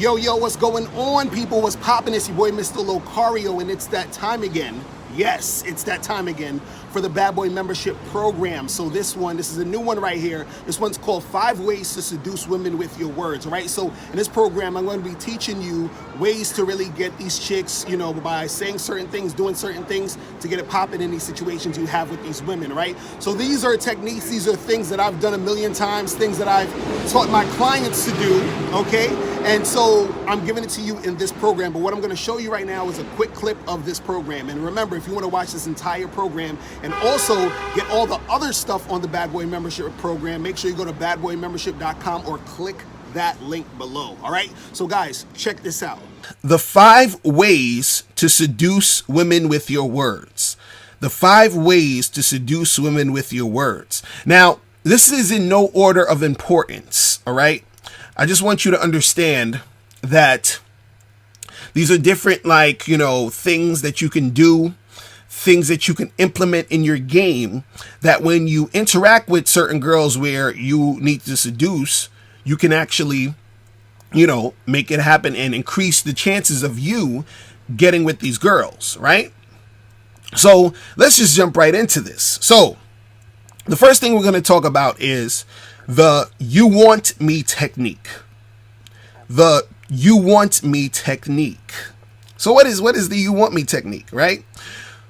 Yo, what's going on, people? What's poppin'? It's your boy, Mr. Locario, and it's that time again. Yes, it's that time again for the Bad Boy membership program. So this is a new one right here. This one's called 5 Ways to Seduce Women with Your Words, all right? So in this program, I'm going to be teaching you ways to really get these chicks, by saying certain things, doing certain things to get it popping in these situations you have with these women, right? So these are techniques, these are things that I've done a million times, things that I've taught my clients to do, okay? And so I'm giving it to you in this program, but what I'm going to show you right now is a quick clip of this program. And remember, if you want to watch this entire program and also get all the other stuff on the Bad Boy membership program, make sure you go to badboymembership.com or click that link below. All right. So guys, check this out. The 5 ways to seduce women with your words. The 5 ways to seduce women with your words. Now, this is in no order of importance. All right. I just want you to understand that these are different, things that you can do, things that you can implement in your game, that when you interact with certain girls where you need to seduce, you can actually, make it happen and increase the chances of you getting with these girls, right? So let's just jump right into this. So the first thing we're going to talk about is the you want me technique. The you want me technique. So what is the you want me technique, right?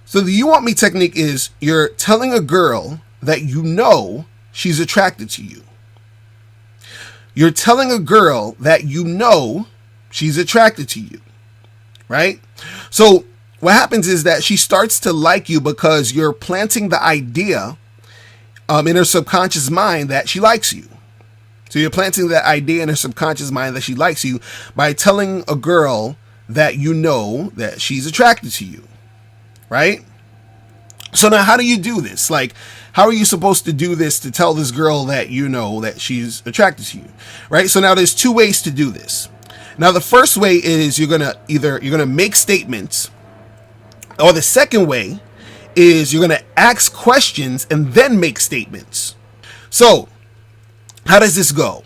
So the you want me technique is you're telling a girl that she's attracted to you. You're telling a girl that she's attracted to you, right? So what happens is that she starts to like you because you're planting the idea in her subconscious mind that she likes you. So you're planting that idea in her subconscious mind that she likes you by telling a girl that that she's attracted to you, right? So now how do you do this? How are you supposed to do this to tell this girl that that she's attracted to you, right? So now there's 2 ways to do this. Now the first way is you're going to make statements, or the second way is you're going to ask questions and then make statements. So how does this go?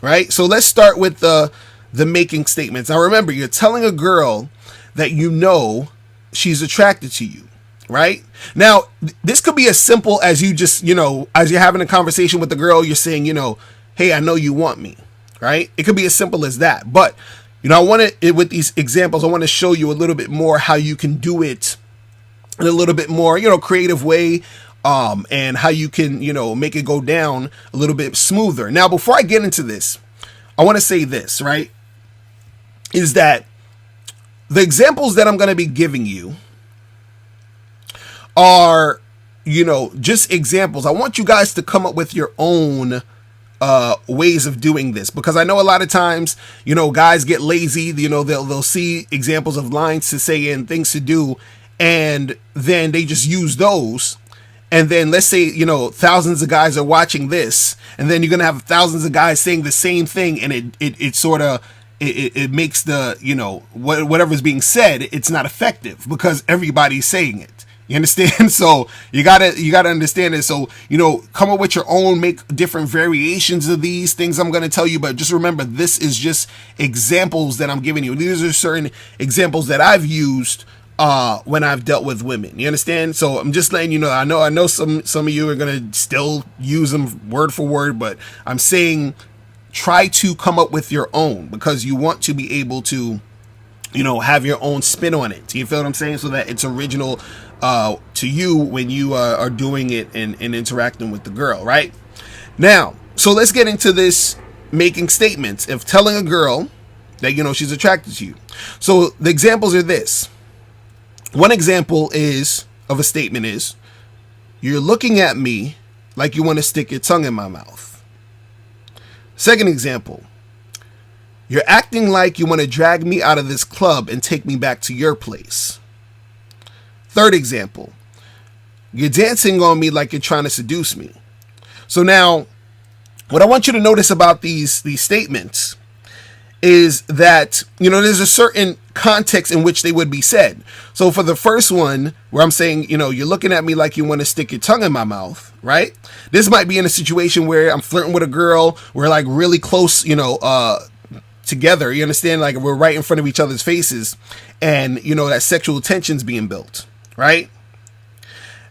Right? So let's start with the making statements. Now remember, you're telling a girl that she's attracted to you, right? Now, this could be as simple as you just, as you're having a conversation with the girl, you're saying, hey, I know you want me, right? It could be as simple as that. But, I want to, with these examples, I want to show you a little bit more how you can do it in a little bit more, creative way, and how you can, make it go down a little bit smoother. Now, before I get into this, I want to say this, right? Is that the examples that I'm going to be giving you are, just examples. I want you guys to come up with your own ways of doing this, because I know a lot of times, guys get lazy, they'll see examples of lines to say and things to do, and then they just use those. And then let's say, thousands of guys are watching this, and then you're going to have thousands of guys saying the same thing. And it sort of, it makes the, whatever's being said, it's not effective because everybody's saying it. You understand? So you gotta understand it. So, come up with your own, make different variations of these things I'm going to tell you. But just remember, this is just examples that I'm giving you. These are certain examples that I've used when I've dealt with women. You understand? So I'm just letting you know. I know some of you are going to still use them word for word, but I'm saying try to come up with your own, because you want to be able to, have your own spin on it. You feel what I'm saying? So that it's original to you when you are doing it and interacting with the girl, right? Now, so let's get into this making statements of telling a girl that, she's attracted to you. So the examples are this. One example of a statement is, you're looking at me like you want to stick your tongue in my mouth. Second example, you're acting like you want to drag me out of this club and take me back to your place. Third example, you're dancing on me like you're trying to seduce me. So now, what I want you to notice about these statements is that, there's a certain context in which they would be said. So for the first one, where I'm saying, you're looking at me like you want to stick your tongue in my mouth, right? This might be in a situation where I'm flirting with a girl, we're like really close, together, you understand, like we're right in front of each other's faces, and you know that sexual tension's being built, right?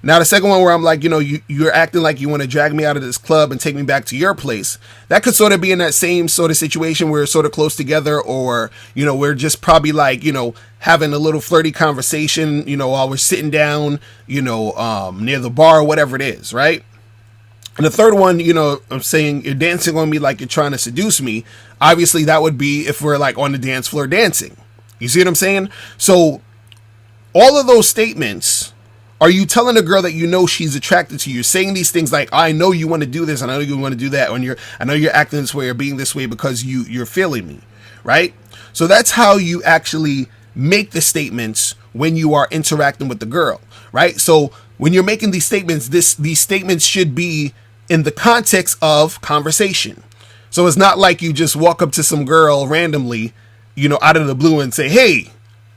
Now the second one where I'm like, you know, you're acting like you want to drag me out of this club and take me back to your place. That could sort of be in that same sort of situation where we're sort of close together, or, you know, we're just probably like, you know, having a little flirty conversation, you know, while we're sitting down, you know, near the bar or whatever it is, right? And the third one, you know, I'm saying you're dancing on me like you're trying to seduce me. Obviously that would be if we're like on the dance floor dancing. You see what I'm saying? So all of those statements, are you telling a girl that you know she's attracted to you? You're saying these things like, I know you want to do this, and I know you want to do that, and I know you're acting this way or being this way because you're feeling me, right? So that's how you actually make the statements when you are interacting with the girl, right? So when you're making these statements, these statements should be in the context of conversation. So it's not like you just walk up to some girl randomly, you know, out of the blue and say, hey,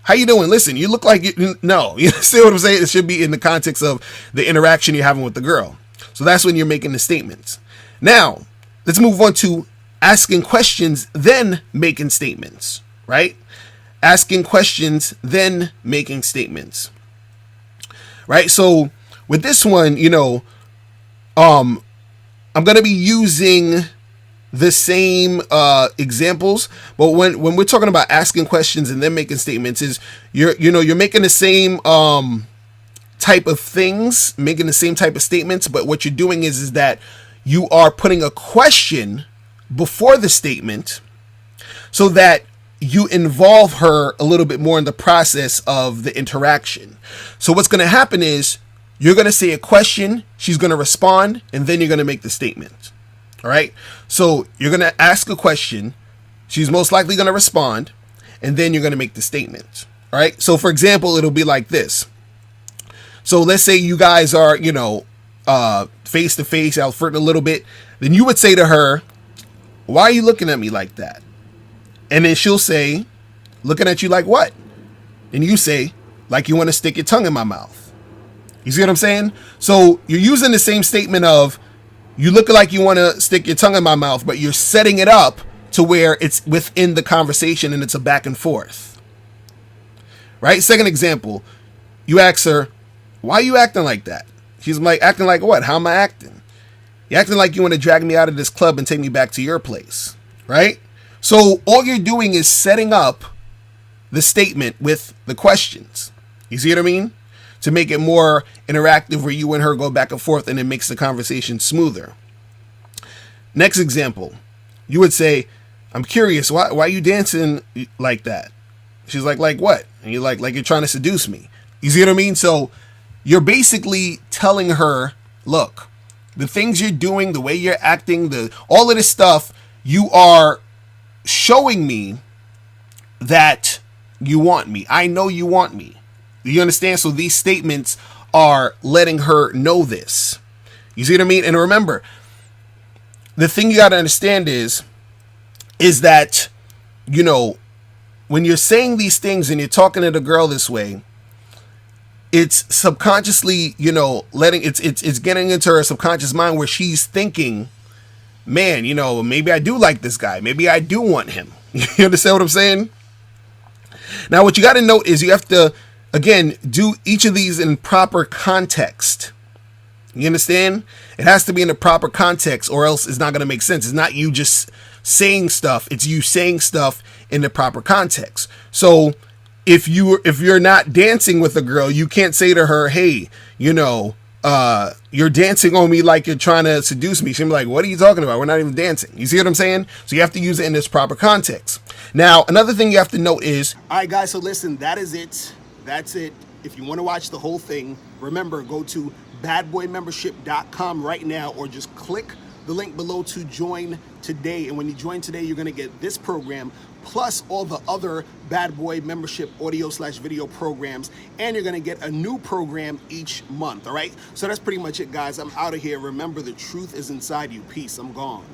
how you doing? Listen, you look like you. No, you see what I'm saying? It should be in the context of the interaction you're having with the girl. So that's when you're making the statements. Now, let's move on to asking questions, then making statements, right? Asking questions, then making statements, right? So with this one, you know, I'm going to be using the same examples, but when we're talking about asking questions and then making statements, is you're making the same type of things, making the same type of statements, but what you're doing is that you are putting a question before the statement so that you involve her a little bit more in the process of the interaction. So what's going to happen is you're going to say a question, she's going to respond, and then you're going to make the statement. All right. So you're going to ask a question. She's most likely going to respond, and then you're going to make the statement. All right. So for example, it'll be like this. So let's say you guys are, you know, face to face, out flirting a little bit. Then you would say to her, why are you looking at me like that? And then she'll say, looking at you like what? And you say, like you want to stick your tongue in my mouth. You see what I'm saying? So you're using the same statement of, you look like you want to stick your tongue in my mouth, but you're setting it up to where it's within the conversation and it's a back and forth. Right? Second example, you ask her, why are you acting like that? She's like, acting like what? How am I acting? You're acting like you want to drag me out of this club and take me back to your place. Right? So all you're doing is setting up the statement with the questions. You see what I mean? To make it more interactive where you and her go back and forth, and it makes the conversation smoother. Next example, you would say, I'm curious, why are you dancing like that? She's like what? And you're like you're trying to seduce me. You see what I mean? So you're basically telling her, look, the things you're doing, the way you're acting, all of this stuff, you are showing me that you want me. I know you want me. You understand? So these statements are letting her know this. You see what I mean? And remember, the thing you got to understand is that, you know, when you're saying these things and you're talking to the girl this way, it's subconsciously, you know, it's getting into her subconscious mind where she's thinking, man, you know, maybe I do like this guy. Maybe I do want him. You understand what I'm saying? Now, what you got to note is you have to, again, do each of these in proper context. You understand? It has to be in the proper context, or else it's not going to make sense. It's not you just saying stuff. It's you saying stuff in the proper context. So if you're not dancing with a girl, you can't say to her, hey, you know, you're dancing on me like you're trying to seduce me. She'll be like, what are you talking about? We're not even dancing. You see what I'm saying? So you have to use it in this proper context. Now, another thing you have to note is, all right, guys, so listen, that is it. That's it. If you want to watch the whole thing, remember, go to badboymembership.com right now, or just click the link below to join today. And when you join today, you're going to get this program plus all the other Bad Boy membership audio/video programs, and you're going to get a new program each month. All right. So that's pretty much it, guys. I'm out of here. Remember, the truth is inside you. Peace. I'm gone.